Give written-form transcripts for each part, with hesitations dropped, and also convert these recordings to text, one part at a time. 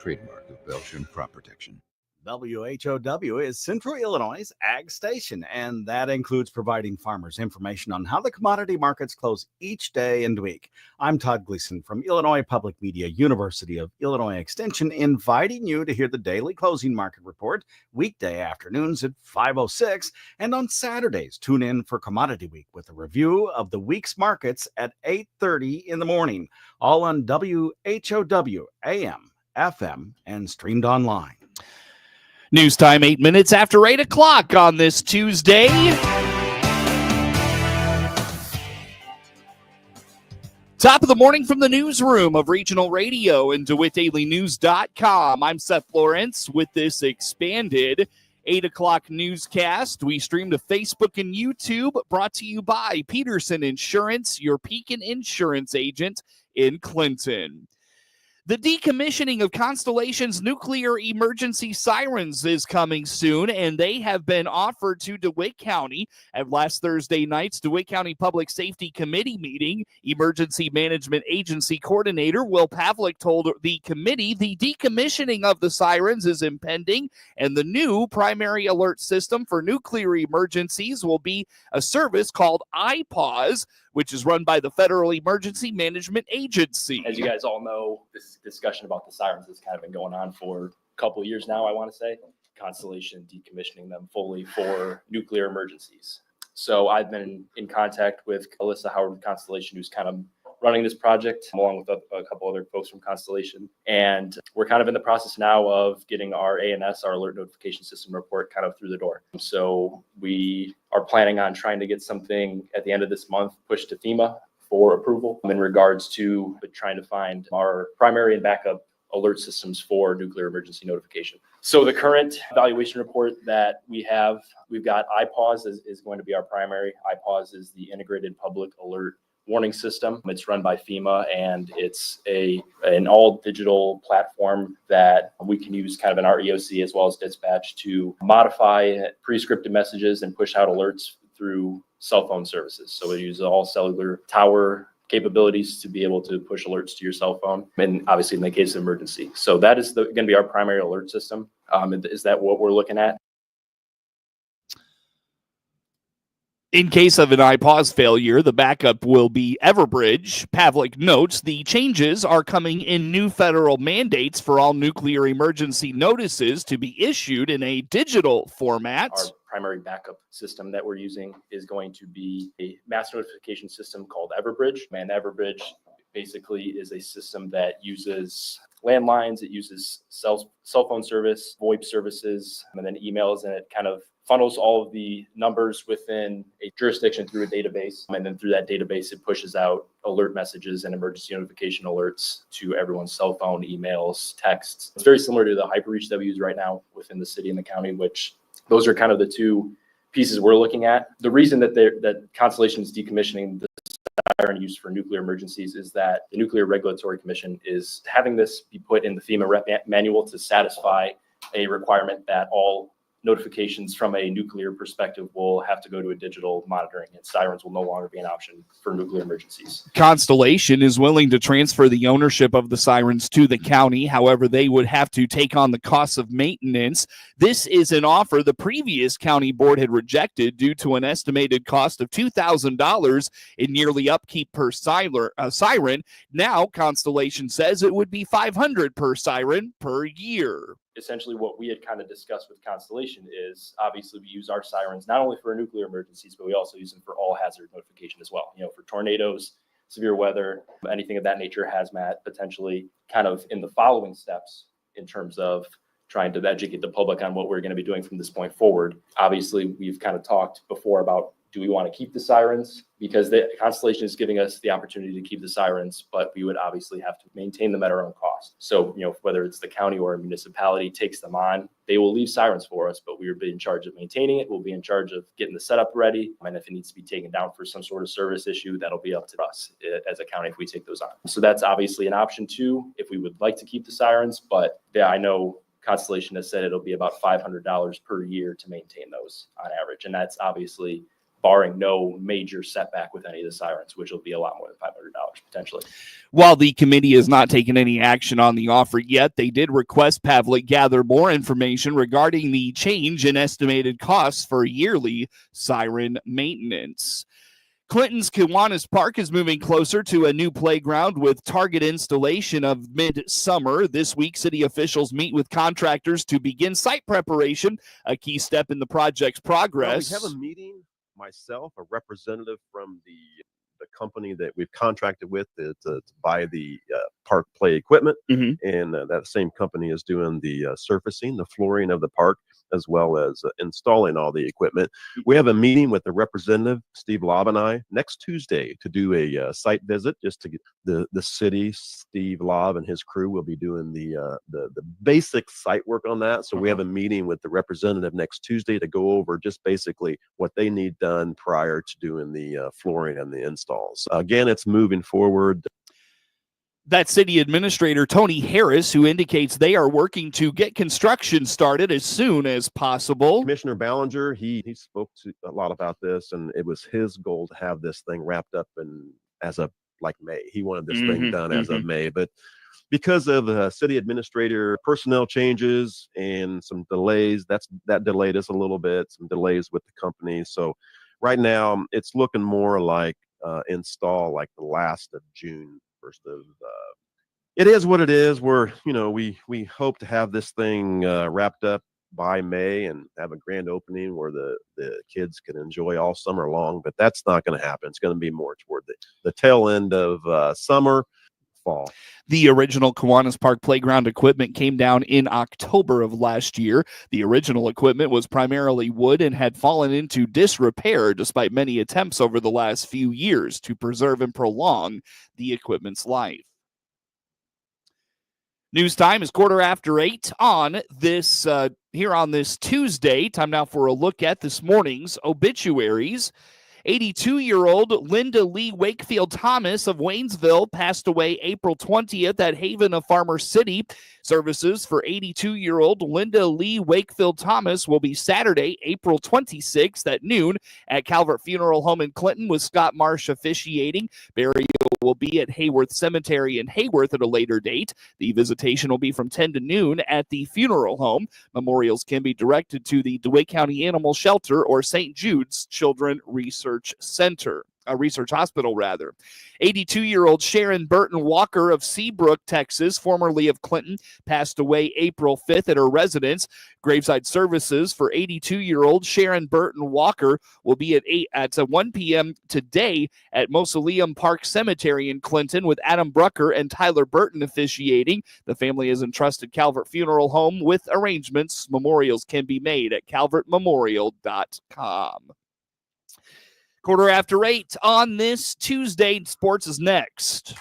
trademark of Belgian crop protection. WHOW is Central Illinois' ag station, and that includes providing farmers information on how the commodity markets close each day and week. I'm Todd Gleason from Illinois Public Media, University of Illinois Extension, inviting you to hear the daily closing market report weekday afternoons at 5:06, and on Saturdays, tune in for Commodity Week with a review of the week's markets at 8:30 in the morning, all on WHOW AM, FM, and streamed online. News time 8 minutes after 8 o'clock on this Tuesday. Top of the morning from the newsroom of Regional Radio and DeWittDailyNews.com. I'm Seth Lawrence with this expanded 8 o'clock newscast. We stream to Facebook and YouTube, brought to you by Peterson Insurance, your Pekin insurance agent in Clinton. The decommissioning of Constellation's nuclear emergency sirens is coming soon, and they have been offered to DeWitt County. At last Thursday night's DeWitt County Public Safety Committee meeting, Emergency Management Agency Coordinator Will Pavlik told the committee the decommissioning of the sirens is impending, and the new primary alert system for nuclear emergencies will be a service called iPause, which is run by the Federal Emergency Management Agency. As you guys all know, this discussion about the sirens has kind of been going on for a couple of years now, I want to say. Constellation decommissioning them fully for nuclear emergencies. So I've been in contact with Alyssa Howard with Constellation, who's kind of running this project, along with a couple other folks from Constellation. And we're kind of in the process now of getting our ANS, our Alert Notification System report, kind of through the door. So we are planning on trying to get something at the end of this month pushed to FEMA for approval in regards to trying to find our primary and backup alert systems for nuclear emergency notification. So the current evaluation report that we've got iPause is going to be our primary. iPause is the Integrated Public Alert Warning System. It's run by FEMA, and it's an all digital platform that we can use kind of in our EOC as well as dispatch to modify pre-scripted messages and push out alerts through cell phone services. So it uses all cellular tower capabilities to be able to push alerts to your cell phone, and obviously in the case of emergency. So that is going to be our primary alert system. Is that what we're looking at? In case of an iPause failure, the backup will be Everbridge. Pavlik notes the changes are coming in new federal mandates for all nuclear emergency notices to be issued in a digital format. Our primary backup system that we're using is going to be a mass notification system called Everbridge. And Everbridge basically is a system that uses landlines, it uses cell phone service, VoIP services, and then emails, and it kind of funnels all of the numbers within a jurisdiction through a database. And then through that database, it pushes out alert messages and emergency notification alerts to everyone's cell phone, emails, texts. It's very similar to the HyperReach that we use right now within the city and the county, which those are kind of the two pieces we're looking at. The reason that Constellation is decommissioning the siren used for nuclear emergencies is that the Nuclear Regulatory Commission is having this be put in the FEMA rep manual to satisfy a requirement that all notifications from a nuclear perspective will have to go to a digital monitoring, and sirens will no longer be an option for nuclear emergencies. Constellation is willing to transfer the ownership of the sirens to the county. However, they would have to take on the costs of maintenance. This is an offer the previous county board had rejected due to an estimated cost of $2,000 in yearly upkeep per siren. Now, Constellation says it would be $500 per siren per year. Essentially what we had kind of discussed with Constellation is obviously we use our sirens not only for nuclear emergencies, but we also use them for all hazard notification as well. For tornadoes, severe weather, anything of that nature, hazmat, potentially kind of in the following steps in terms of trying to educate the public on what we're going to be doing from this point forward. Obviously, we've kind of talked before about, do we want to keep the sirens? Because the Constellation is giving us the opportunity to keep the sirens, but we would obviously have to maintain them at our own cost. So, whether it's the county or a municipality takes them on, they will leave sirens for us, but we will be in charge of maintaining it. We'll be in charge of getting the setup ready. And if it needs to be taken down for some sort of service issue, that'll be up to us as a county if we take those on. So that's obviously an option too, if we would like to keep the sirens. But yeah, I know Constellation has said it'll be about $500 per year to maintain those on average. And that's obviously barring no major setback with any of the Sirens, which will be a lot more than $500 potentially. While the committee has not taken any action on the offer yet, they did request Pavlik gather more information regarding the change in estimated costs for yearly siren maintenance. Clinton's Kiwanis Park is moving closer to a new playground with target installation of mid-summer. This week, city officials meet with contractors to begin site preparation, a key step in the project's progress. Well, we have a meeting, myself, a representative from the company that we've contracted with to buy the park play equipment. And that same company is doing the surfacing, the flooring of the park, as well as installing all the equipment. We have a meeting with the representative, Steve Lobb, and I next Tuesday to do a site visit just to get the city. Steve Lobb and his crew will be doing the basic site work on that. So we have a meeting with the representative next Tuesday to go over just basically what they need done prior to doing the flooring and the installs. Again, it's moving forward. That city administrator, Tony Harris, who indicates they are working to get construction started as soon as possible. Commissioner Ballinger, he spoke to a lot about this, and it was his goal to have this thing wrapped up as of like May. He wanted this thing done as of May, but because of the city administrator personnel changes and some delays, that delayed us a little bit, some delays with the company. So right now it's looking more like install like the last of June. It is what it is. We hope to have this thing wrapped up by May and have a grand opening where the kids can enjoy all summer long, but that's not going to happen. It's going to be more toward the tail end of summer, fall. The original Kiwanis Park playground equipment came down in October of last year. The original equipment was primarily wood and had fallen into disrepair despite many attempts over the last few years to preserve and prolong the equipment's life. News time is 8:15 on this Tuesday. Time now for a look at this morning's obituaries. 82-year-old Linda Lee Wakefield Thomas of Waynesville passed away April 20th at Haven of Farmer City. Services for 82-year-old Linda Lee Wakefield Thomas will be Saturday, April 26th at noon at Calvert Funeral Home in Clinton with Scott Marsh officiating. Burial will be at Hayworth Cemetery in Hayworth at a later date. The visitation will be from 10 to noon at the funeral home. Memorials can be directed to the DeWitt County Animal Shelter or St. Jude's Children Research Hospital. 82-year-old Sharon Burton Walker of Seabrook, Texas, formerly of Clinton, passed away April 5th at her residence. Graveside services for 82-year-old Sharon Burton Walker will be at 1 p.m. today at Mausoleum Park Cemetery in Clinton with Adam Brucker and Tyler Burton officiating. The family has entrusted Calvert Funeral Home with arrangements. Memorials can be made at calvertmemorial.com. 8:15 on this Tuesday. Sports is next.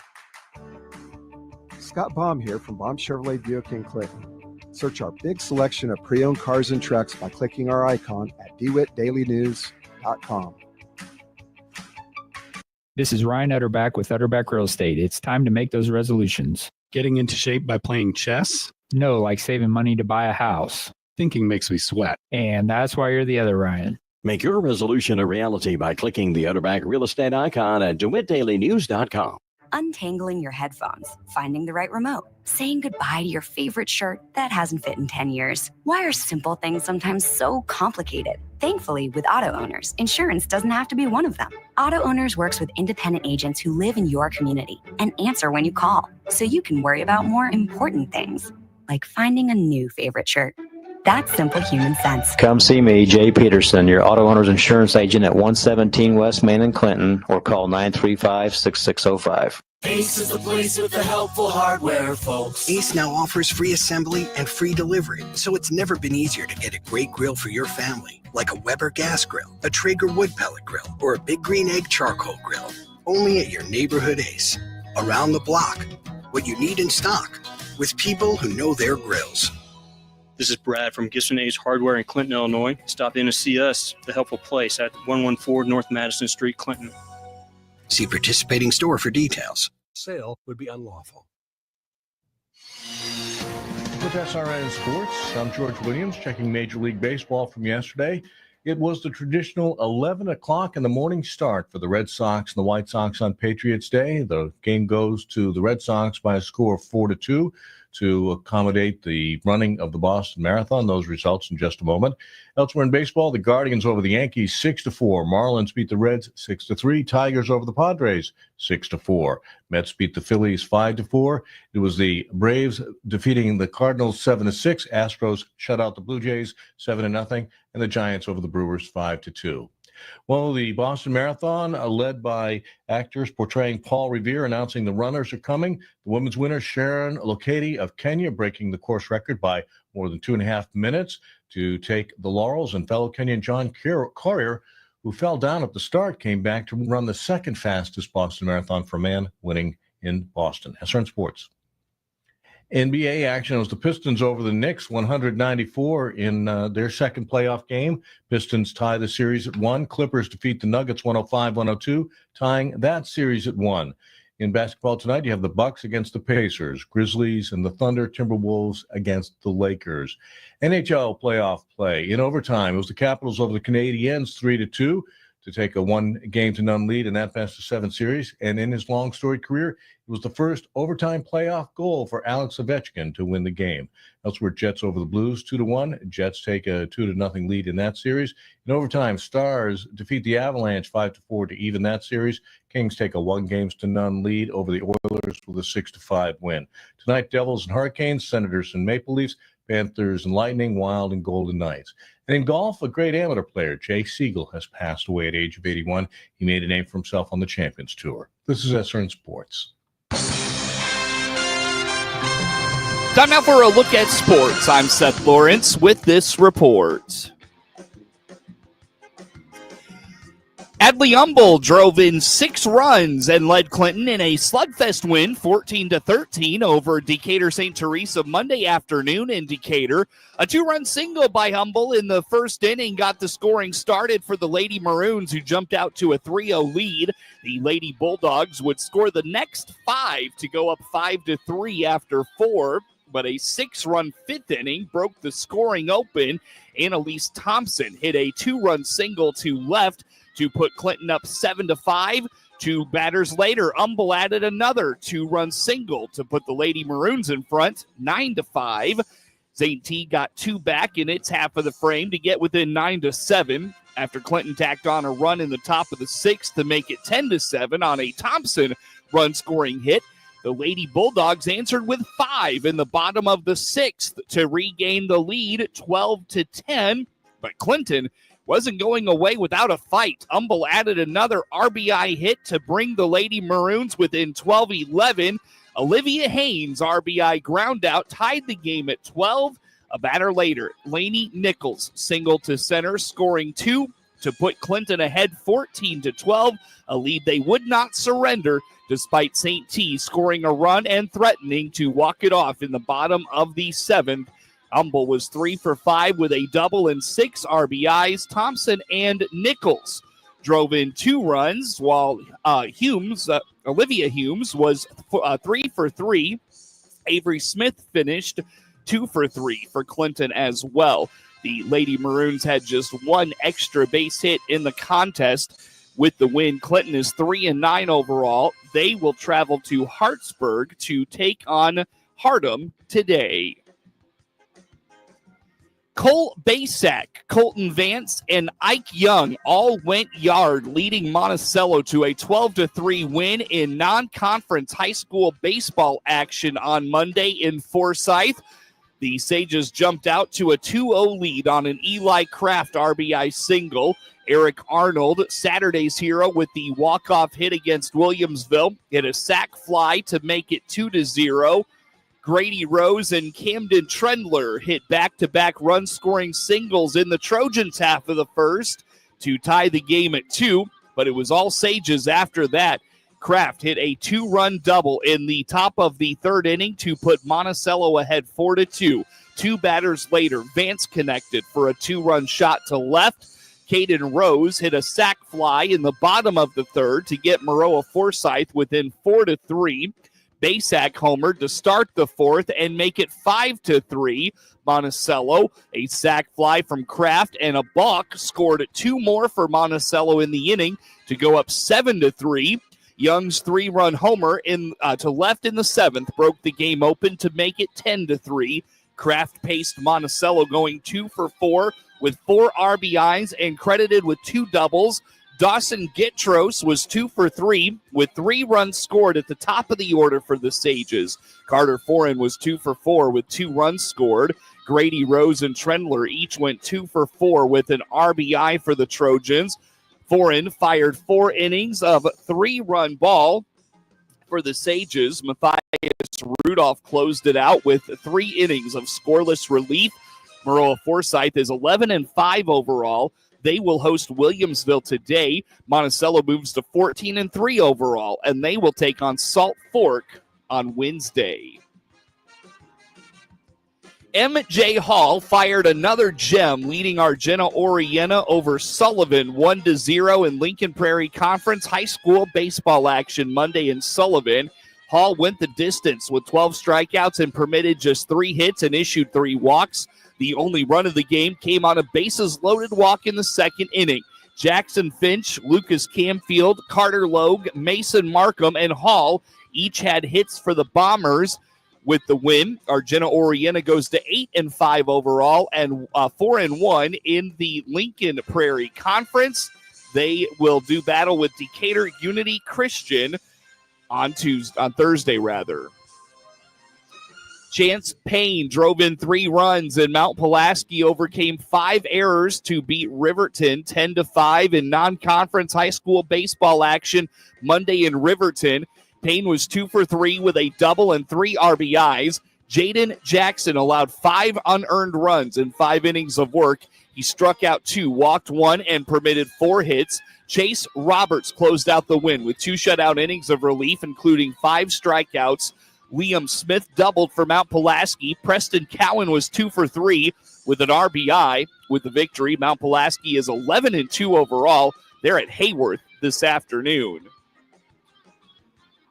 Scott Baum here from Baum Chevrolet Buick in Clinton. Search our big selection of pre-owned cars and trucks by clicking our icon at DeWittDailyNews.com. This is Ryan Utterback with Utterback Real Estate. It's time to make those resolutions. Getting into shape by playing chess? No, like saving money to buy a house. Thinking makes me sweat. And that's why you're the other Ryan. Make your resolution a reality by clicking the Utterback Real Estate icon at DeWittDailyNews.com. Untangling your headphones, finding the right remote, saying goodbye to your favorite shirt that hasn't fit in 10 years. Why are simple things sometimes so complicated? Thankfully, with Auto Owners, insurance doesn't have to be one of them. Auto Owners works with independent agents who live in your community and answer when you call, so you can worry about more important things, like finding a new favorite shirt. That's simple human sense. Come see me, Jay Peterson, your Auto Owners Insurance Agent at 117 West Main in Clinton, or call 935-6605. Ace is the place with the helpful hardware, folks. Ace now offers free assembly and free delivery, so it's never been easier to get a great grill for your family, like a Weber gas grill, a Traeger wood pellet grill, or a Big Green Egg charcoal grill. Only at your neighborhood Ace. Around the block. What you need in stock, with people who know their grills. This is Brad from Gibson Ace Hardware in Clinton, Illinois. Stop in to see us, the helpful place at 114 North Madison Street, Clinton. See participating store for details. Sale would be unlawful. With SRN Sports, I'm George Williams checking Major League Baseball from yesterday. It was the traditional 11 o'clock in the morning start for the Red Sox and the White Sox on Patriots Day. The game goes to the Red Sox by a score of 4-2 to accommodate the running of the Boston Marathon. Those results in just a moment. Elsewhere in baseball, the Guardians over the Yankees 6-4. Marlins beat the Reds 6-3. Tigers over the Padres 6-4. Mets beat the Phillies 5-4. It was the Braves defeating the Cardinals 7-6. Astros shut out the Blue Jays 7-0, and the Giants over the Brewers 5-2. Well, the Boston Marathon, led by actors portraying Paul Revere, announcing the runners are coming. The women's winner, Sharon Lokedi of Kenya, breaking the course record by more than 2.5 minutes to take the laurels. And fellow Kenyan John Courier, who fell down at the start, came back to run the second fastest Boston Marathon for a man, winning in Boston. SRN Sports. NBA action was the Pistons over the Knicks, 194 in their second playoff game. Pistons tie the series at 1. Clippers defeat the Nuggets 105-102, tying that series at 1. In basketball tonight, you have the Bucks against the Pacers, Grizzlies and the Thunder, Timberwolves against the Lakers. NHL playoff play in overtime. It was the Capitals over the Canadiens 3-2 to take a 1-0 lead in that best-of-7 series. And in his long storied career, it was the first overtime playoff goal for Alex Ovechkin to win the game. Elsewhere, Jets over the Blues 2-1. Jets take a 2-0 lead in that series. In overtime, Stars defeat the Avalanche 5-4 to even that series. Kings take a 1-0 lead over the Oilers with a 6-5 win. Tonight, Devils and Hurricanes, Senators and Maple Leafs, Panthers and Lightning, Wild and Golden Knights. And in golf, a great amateur player, Jay Siegel, has passed away at age of 81. He made a name for himself on the Champions Tour. This is SRN Sports. Time now for a look at sports. I'm Seth Lawrence with this report. Adley Humble drove in 6 runs and led Clinton in a slugfest win, 14-13 over Decatur St. Teresa Monday afternoon in Decatur. A 2-run single by Humble in the first inning got the scoring started for the Lady Maroons, who jumped out to a 3-0 lead. The Lady Bulldogs would score the next 5 to go up 5-3 after 4. But a 6-run 5th inning broke the scoring open. Annalise Thompson hit a 2-run single to left to put Clinton up 7-5. 2 batters later, Humble added another 2-run single to put the Lady Maroons in front, 9-5. St. T got 2 back in its half of the frame to get within 9-7. After Clinton tacked on a run in the top of the 6th to make it 10-7 on a Thompson run-scoring hit. The Lady Bulldogs answered with 5 in the bottom of the 6th to regain the lead, 12-10. But Clinton wasn't going away without a fight. Humble added another RBI hit to bring the Lady Maroons within 12-11. Olivia Haynes' RBI ground out tied the game at 12. A batter later, Lainey Nichols singled to center, scoring 2 to put Clinton ahead 14-12, a lead they would not surrender despite St. T scoring a run and threatening to walk it off in the bottom of the 7th. Humble was 3 for 5 with a double and 6 RBIs. Thompson and Nichols drove in 2 runs, while Olivia Humes was 3 for 3. Avery Smith finished 2 for 3 for Clinton as well. The Lady Maroons had just 1 extra base hit in the contest. With the win, Clinton is 3-9 overall. They will travel to Hartsburg to take on Hardham today. Cole Basak, Colton Vance, and Ike Young all went yard, leading Monticello to a 12-3 win in non-conference high school baseball action on Monday in Forsyth. The Sages jumped out to a 2-0 lead on an Eli Kraft RBI single. Eric Arnold, Saturday's hero, with the walk-off hit against Williamsville, hit a sac fly to make it 2-0. Grady Rose and Camden Trendler hit back-to-back run-scoring singles in the Trojans' half of the first to tie the game at 2, but it was all Sages after that. Kraft hit a 2-run double in the top of the 3rd inning to put Monticello ahead 4-2. 2 batters later, Vance connected for a 2-run shot to left. Caden Rose hit a sac fly in the bottom of the 3rd to get Maroa Forsyth within 4-3. Basak homered to start the fourth and make it 5-3. Monticello, a sac fly from Kraft and a balk scored 2 more for Monticello in the inning to go up 7-3. Young's 3-run homer to left in the 7th broke the game open to make it 10-3. Kraft paced Monticello going 2 for 4 with 4 RBIs and credited with 2 doubles. Dawson Gitros was 2 for 3 with 3 runs scored at the top of the order for the Sages. Carter Foran was 2 for 4 with 2 runs scored. Grady Rose and Trendler each went 2 for 4 with an RBI for the Trojans. Foran fired 4 innings of 3-run ball for the Sages. Matthias Rudolph closed it out with 3 innings of scoreless relief. Maroa Forsyth is 11-5 overall. They will host Williamsville today. Monticello moves to 14-3 overall, and they will take on Salt Fork on Wednesday. M.J. Hall fired another gem, leading Aregenta-Oreana over Sullivan 1-0 in Lincoln Prairie Conference High School baseball action Monday in Sullivan. Hall went the distance with 12 strikeouts and permitted just 3 hits and issued 3 walks. The only run of the game came on a bases-loaded walk in the 2nd inning. Jackson Finch, Lucas Camfield, Carter Logue, Mason Markham, and Hall each had hits for the Bombers. With the win, Aregenta-Oreana goes to 8-5 overall and 4-1 in the Lincoln Prairie Conference. They will do battle with Decatur Unity Christian on Thursday. Chance Payne drove in 3 runs, and Mount Pulaski overcame 5 errors to beat Riverton 10-5 in non-conference high school baseball action Monday in Riverton. Payne was 2 for 3 with a double and 3 RBIs. Jaden Jackson allowed 5 unearned runs in 5 innings of work. He struck out 2, walked 1, and permitted 4 hits. Chase Roberts closed out the win with 2 shutout innings of relief, including 5 strikeouts. Liam Smith doubled for Mount Pulaski. Preston Cowan was 2 for 3 with an RBI. With the victory, Mount Pulaski is 11-2 overall. They're at Hayworth this afternoon.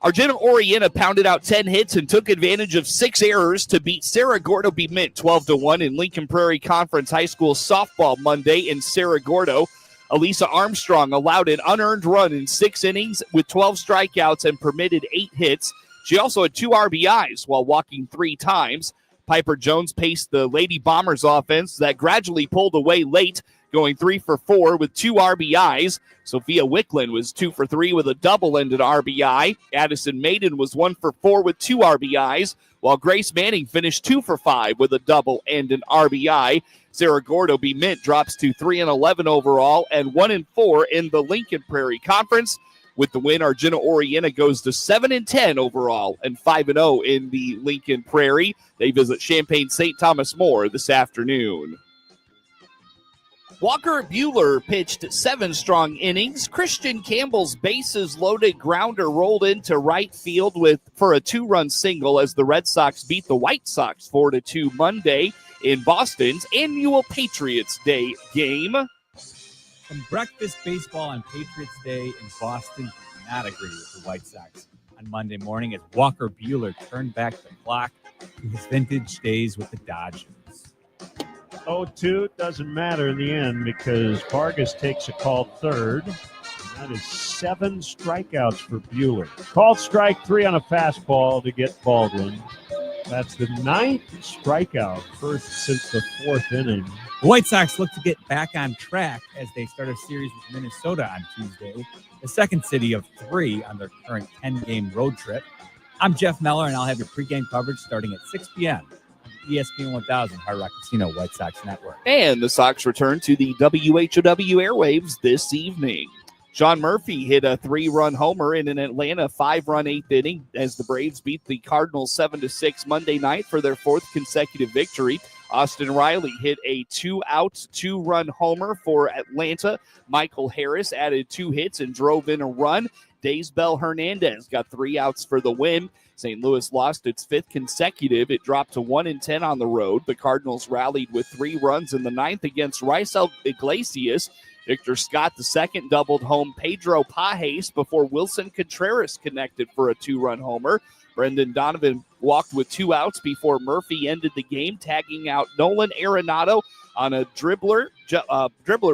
Aregenta-Oreana pounded out 10 hits and took advantage of 6 errors to beat Gordo 12-1 in Lincoln Prairie Conference High School softball Monday in Gordo. Elisa Armstrong allowed an unearned run in 6 innings with 12 strikeouts and permitted 8 hits. She also had 2 RBIs while walking 3 times. Piper Jones paced the Lady Bombers offense that gradually pulled away late, going 3 for 4 with 2 RBIs. Sophia Wicklund was 2 for 3 with a double and an RBI. Addison Maiden was 1 for 4 with 2 RBIs, while Grace Manning finished 2 for 5 with a double and an RBI. Gordo drops to 3-11 overall and 1-4 in the Lincoln Prairie Conference. With the win, Aregenta-Oreana goes to 7-10 overall and 5-0 in the Lincoln Prairie. They visit Champaign St. Thomas More this afternoon. Walker Buehler pitched 7 strong innings. Christian Campbell's bases-loaded grounder rolled into right field for a 2-run single as the Red Sox beat the White Sox 4-2 Monday in Boston's annual Patriots Day game. Some breakfast baseball on Patriots Day in Boston did not agree with the White Sox on Monday morning as Walker Buehler turned back the clock to his vintage days with the Dodgers. 0-2 doesn't matter in the end because Vargas takes a called third. That is 7 strikeouts for Buehler. Called strike 3 on a fastball to get Baldwin. That's the 9th strikeout, first since the 4th inning. The White Sox look to get back on track as they start a series with Minnesota on Tuesday, the second city of 3 on their current 10-game road trip. I'm Jeff Meller, and I'll have your pregame coverage starting at 6 p.m. on ESPN 1000 Hard Rock Casino White Sox Network. And the Sox return to the WHOW airwaves this evening. Sean Murphy hit a 3-run homer in an Atlanta 5-run 8th inning as the Braves beat the Cardinals 7-6 Monday night for their 4th consecutive victory. Austin Riley hit a 2-out, 2-run homer for Atlanta. Michael Harris added 2 hits and drove in a run. Daysbel Hernandez got 3 outs for the win. St. Louis lost its 5th consecutive. It dropped to 1-10 on the road. The Cardinals rallied with 3 runs in the 9th against Raisel Iglesias. Victor Scott II doubled home Pedro Pajes before Wilson Contreras connected for a 2-run homer. Brendan Donovan walked with 2 outs before Murphy ended the game, tagging out Nolan Arenado on a dribbler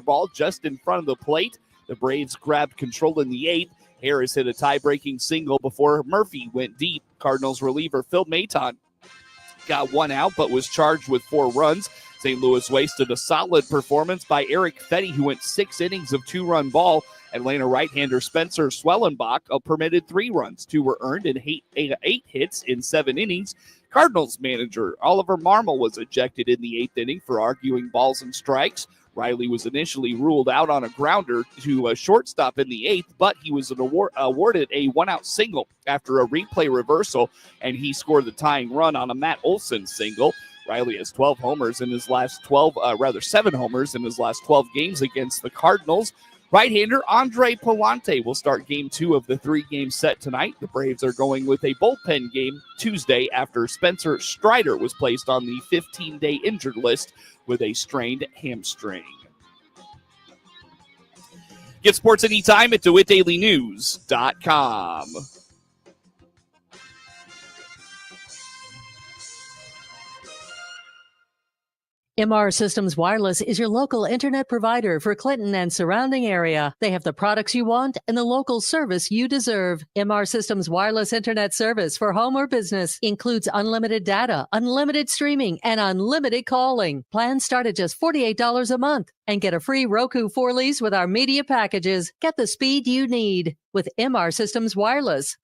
ball just in front of the plate. The Braves grabbed control in the 8th. Harris hit a tie-breaking single before Murphy went deep. Cardinals reliever Phil Maton got 1 out but was charged with 4 runs. St. Louis wasted a solid performance by Eric Fetty, who went 6 innings of 2-run ball. Atlanta right-hander Spencer Swellenbach permitted 3 runs. 2 were earned and 8 hits in 7 innings. Cardinals manager Oliver Marmol was ejected in the 8th inning for arguing balls and strikes. Riley was initially ruled out on a grounder to a shortstop in the 8th, but he was awarded a 1-out single after a replay reversal, and he scored the tying run on a Matt Olson single. Riley has 7 homers in his last 12 games against the Cardinals. Right-hander Andre Palante will start Game 2 of the 3-game set tonight. The Braves are going with a bullpen game Tuesday after Spencer Strider was placed on the 15-day injured list with a strained hamstring. Get sports anytime at DeWittDailyNews.com. MR Systems Wireless is your local internet provider for Clinton and surrounding area. They have the products you want and the local service you deserve. MR Systems Wireless Internet service for home or business includes unlimited data, unlimited streaming, and unlimited calling. Plans start at just $48 a month and get a free Roku 4 lease with our media packages. Get the speed you need with MR Systems Wireless.